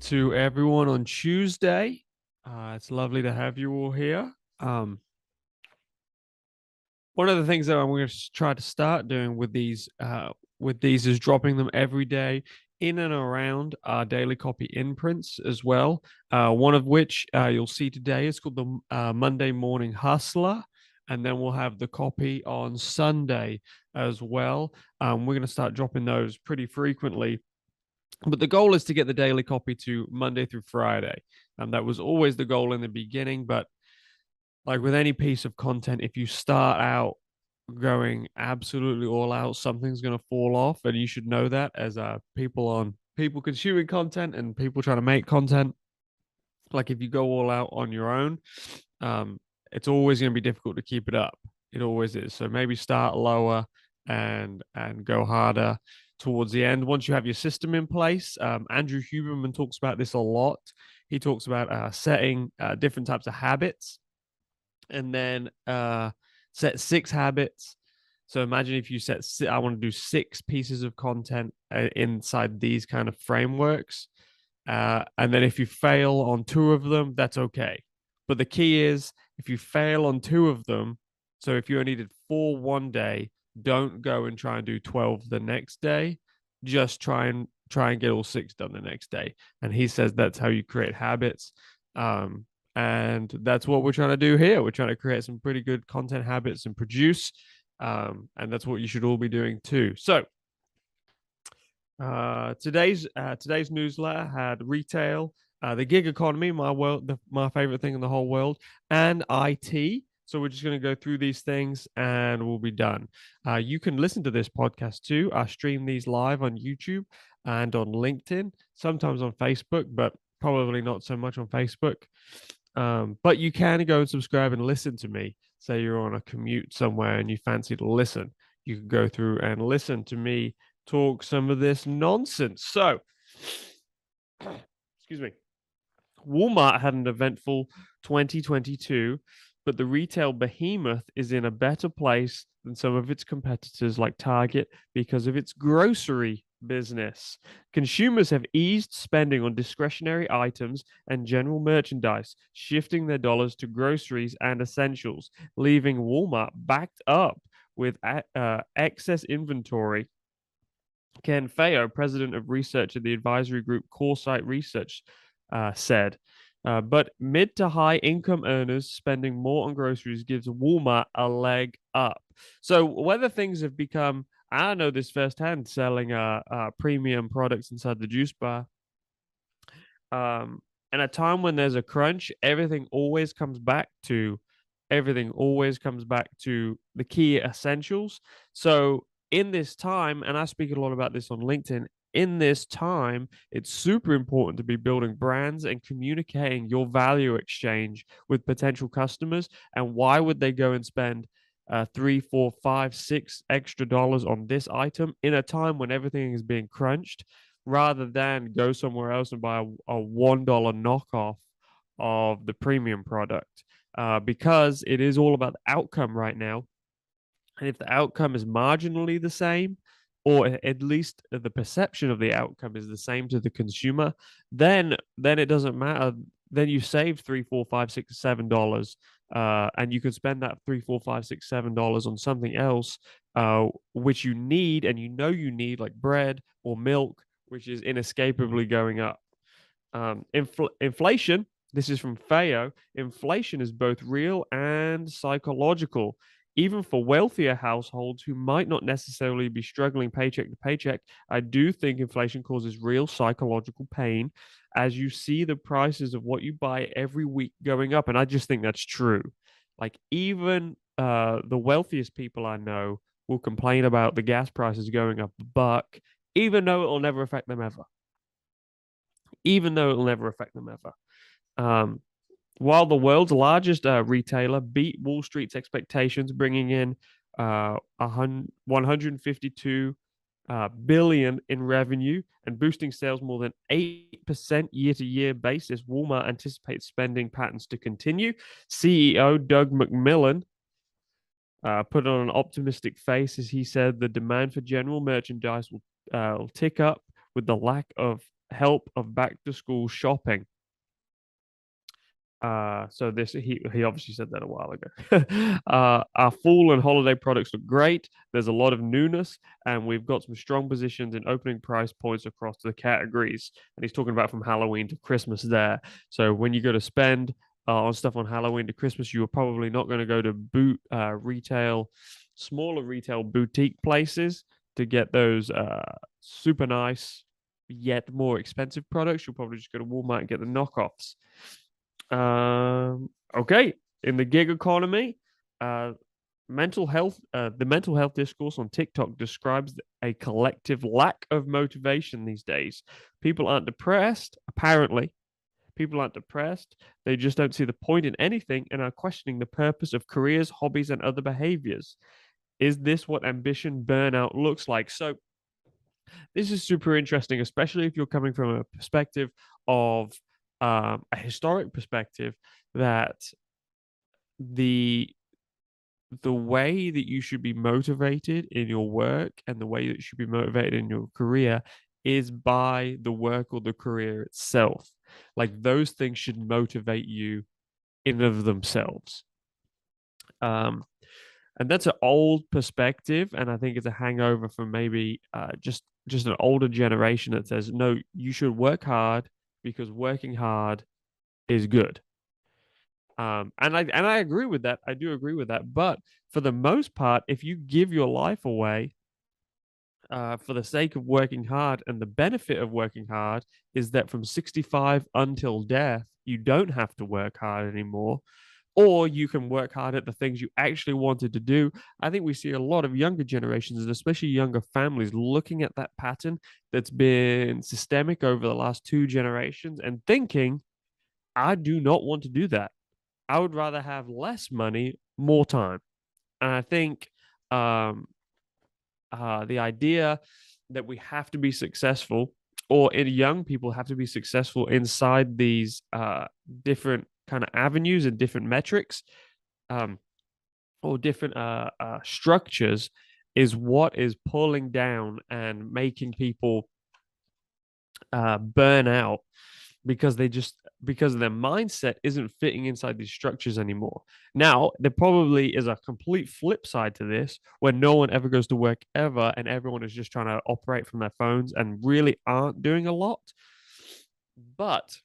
to everyone on Tuesday. It's lovely to have you all here. Um, One of the things that I'm going to try to start doing with these is dropping them every day in and around our daily copy imprints as well. One of which you'll see today is called the Monday Morning Hustler. And then we'll have the copy on Sunday as well. We're going to start dropping those pretty frequently, but the goal is to get the daily copy to Monday through Friday. And that was always the goal in the beginning. But like with any piece of content, if you start out going absolutely all out, something's going to fall off. And you should know that as people consuming content and people trying to make content. Like if you go all out on your own, um, it's always going to be difficult to keep it up. It always is. So maybe start lower and go harder towards the end. Once you have your system in place, Andrew Huberman talks about this a lot. He talks about setting different types of habits, and then set 6 habits. So imagine if you I want to do 6 pieces of content inside these kind of frameworks. And then if you fail on 2 of them, that's okay. But the key is if you fail on 2 of them, so if you only did 4 one day, don't go and try and do 12 the next day. Just try and get all 6 done the next day. And he says that's how you create habits. And that's what we're trying to do here. We're trying to create some pretty good content habits and produce. And that's what you should all be doing too. So today's newsletter had retail, the gig economy, my favorite thing in the whole world, and IT. So we're just going to go through these things and we'll be done. You can listen to this podcast too. I stream these live on YouTube and on LinkedIn, sometimes on Facebook, but probably not so much on Facebook. But you can go and subscribe and listen to me. Say you're on a commute somewhere and you fancy to listen. You can go through and listen to me talk some of this nonsense. So, excuse me. Walmart had an eventful 2022, but the retail behemoth is in a better place than some of its competitors like Target because of its grocery business. Consumers have eased spending on discretionary items and general merchandise, shifting their dollars to groceries and essentials, leaving Walmart backed up with excess inventory. Ken Feo, president of research at the advisory group Coresight Research, said. But mid to high income earners spending more on groceries gives Walmart a leg up. So whether things have become, I know this firsthand, selling premium products inside the juice bar. And a time when there's a crunch, everything always comes back to the key essentials. So in this time, and I speak a lot about this on LinkedIn, in this time, it's super important to be building brands and communicating your value exchange with potential customers. And why would they go and spend three, four, five, $6 extra on this item in a time when everything is being crunched, rather than go somewhere else and buy a $1 knockoff of the premium product? Because it is all about the outcome right now. And if the outcome is marginally the same, or at least the perception of the outcome is the same to the consumer, then it doesn't matter. Then you save three, four, five, six, $7, and you can spend that three, four, five, six, $7 on something else, which you need, and you need, like bread or milk, which is inescapably going up. Inflation. This is from Feo. Inflation is both real and psychological. Even for wealthier households who might not necessarily be struggling paycheck to paycheck, I do think inflation causes real psychological pain as you see the prices of what you buy every week going up. And I just think that's true. Like, even the wealthiest people I know will complain about the gas prices going up a buck, even though it'll never affect them ever. Even though it'll never affect them ever. While the world's largest retailer beat Wall Street's expectations, bringing in 152 billion in revenue and boosting sales more than 8% year-to-year basis, Walmart anticipates spending patterns to continue. CEO Doug McMillon put on an optimistic face as he said the demand for general merchandise will tick up with the lack of help of back to school shopping. So this he obviously said that a while ago. Our fall and holiday products look great. There's a lot of newness, and we've got some strong positions in opening price points across the categories. And he's talking about from Halloween to Christmas there. So when you go to spend on stuff on Halloween to Christmas, you are probably not going to go to smaller retail boutique places to get those super nice yet more expensive products. You'll probably just go to Walmart and get the knockoffs. Okay, in the gig economy, uh, the mental health discourse on TikTok describes a collective lack of motivation these days. People aren't depressed, apparently. People aren't depressed. They just don't see the point in anything and are questioning the purpose of careers, hobbies, and other behaviors. Is this what ambition burnout looks like? So, this is super interesting, especially if you're coming from a perspective of a historic perspective that the the way that you should be motivated in your work and the way that you should be motivated in your career is by the work or the career itself. Like those things should motivate you in of themselves. Um, and that's an old perspective, and I think it's a hangover from maybe just an older generation that says no, you should work hard because working hard is good. And I agree with that. I do agree with that. But for the most part, if you give your life away for the sake of working hard, and the benefit of working hard is that from 65 until death, you don't have to work hard anymore, or you can work hard at the things you actually wanted to do. I think we see a lot of younger generations and especially younger families looking at that pattern that's been systemic over the last two generations and thinking, I do not want to do that. I would rather have less money, more time. And I think um, the idea that we have to be successful, or young people have to be successful inside these different kind of avenues and different metrics, um, or different structures, is what is pulling down and making people burn out because their mindset isn't fitting inside these structures anymore. Now, there probably is a complete flip side to this where no one ever goes to work ever and everyone is just trying to operate from their phones and really aren't doing a lot. But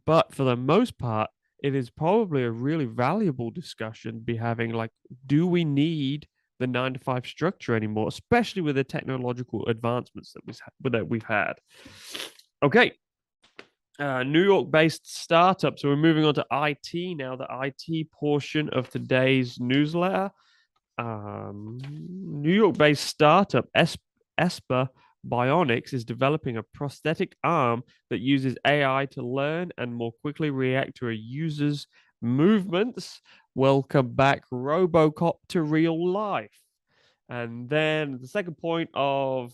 but for the most part, it is probably a really valuable discussion to be having like, do we need the 9 to 5 structure anymore, especially with the technological advancements that we've had. Okay, New York based startup. So we're moving on to IT now, the IT portion of today's newsletter. New York based startup Esper Bionics is developing a prosthetic arm that uses AI to learn and more quickly react to a user's movements. Welcome back, RoboCop, to real life. And then the second point of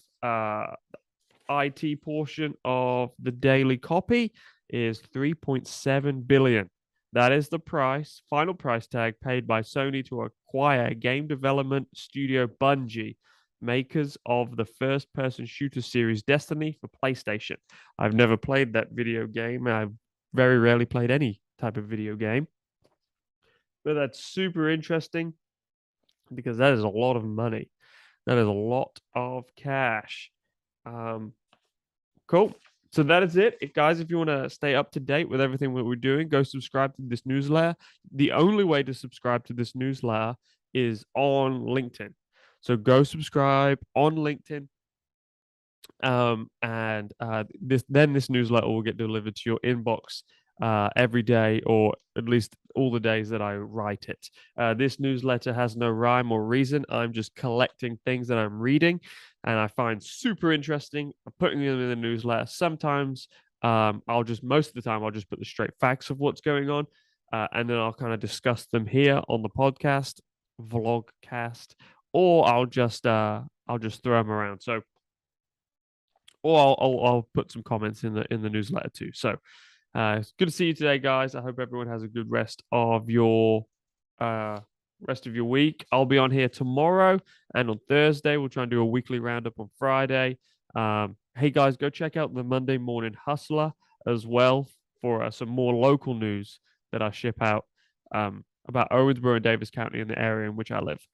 IT portion of the daily copy is 3.7 billion. That is the final price tag paid by Sony to acquire game development studio Bungie, makers of the first-person shooter series Destiny for PlayStation. I've never played that video game. I've very rarely played any type of video game. But that's super interesting because that is a lot of money. That is a lot of cash. Cool. So that is it. Guys, if you want to stay up to date with everything that we're doing, go subscribe to this newsletter. The only way to subscribe to this newsletter is on LinkedIn. So go subscribe on LinkedIn. And this newsletter will get delivered to your inbox every day, or at least all the days that I write it. This newsletter has no rhyme or reason. I'm just collecting things that I'm reading and I find super interesting. I'm putting them in the newsletter. Sometimes most of the time, I'll just put the straight facts of what's going on. And then I'll kind of discuss them here on the podcast, vlogcast, or I'll just throw them around. So, or I'll put some comments in the newsletter too. So it's good to see you today, guys. I hope everyone has a good uh, rest of your week. I'll be on here tomorrow and on Thursday. We'll try and do a weekly roundup on Friday. Hey guys, go check out the Monday Morning Hustler as well for some more local news that I ship out about Owensboro and Davis County in the area in which I live.